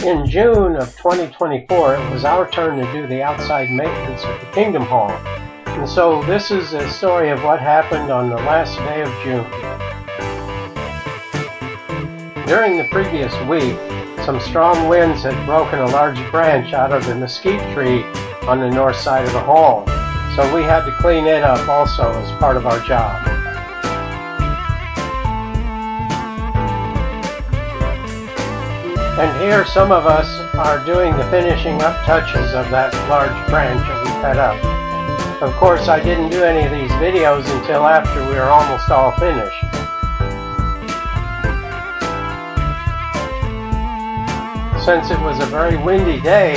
In June of 2024, it was our turn to do the outside maintenance at the Kingdom Hall. And so this is a story of what happened on the last day of June. During the previous week, some strong winds had broken a large branch out of the mesquite tree on the north side of the hall. So we had to clean it up also as part of our job. And here some of us are doing the finishing up touches of that large branch that we cut up. Of course, I didn't do any of these videos until after we were almost all finished. Since it was a very windy day,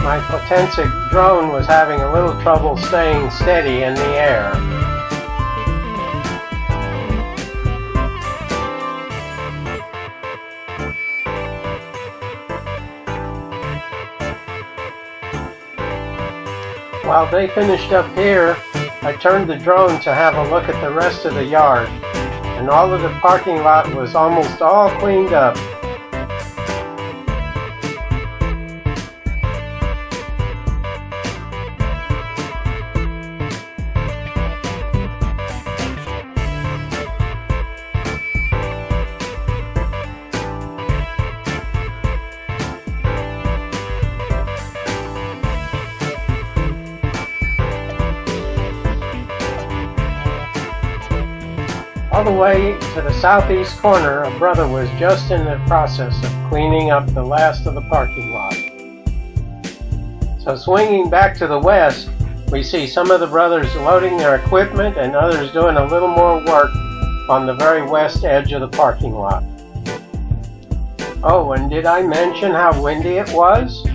my Potensic drone was having a little trouble staying steady in the air. While they finished up here, I turned the drone to have a look at the rest of the yard, and all of the parking lot was almost all cleaned up. All the way to the southeast corner, a brother was just in the process of cleaning up the last of the parking lot. So swinging back to the west, we see some of the brothers loading their equipment and others doing a little more work on the very west edge of the parking lot. Oh, and did I mention how windy it was?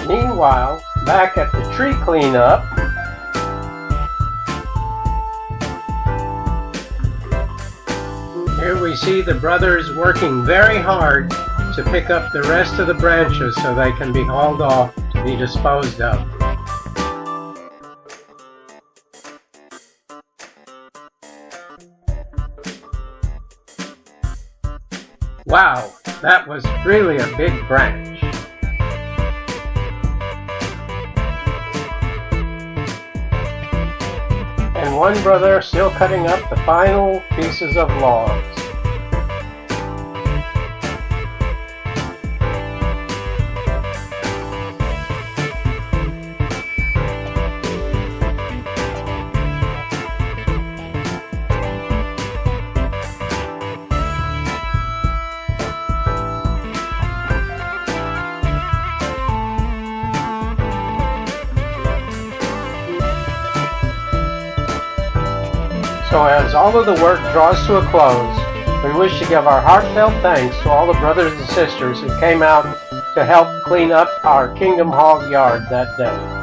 Meanwhile, back at the tree cleanup, here we see the brothers working very hard to pick up the rest of the branches so they can be hauled off to be disposed of. Wow, that was really a big branch. And one brother still cutting up the final pieces of logs. So as all of the work draws to a close, we wish to give our heartfelt thanks to all the brothers and sisters who came out to help clean up our Kingdom Hall yard that day.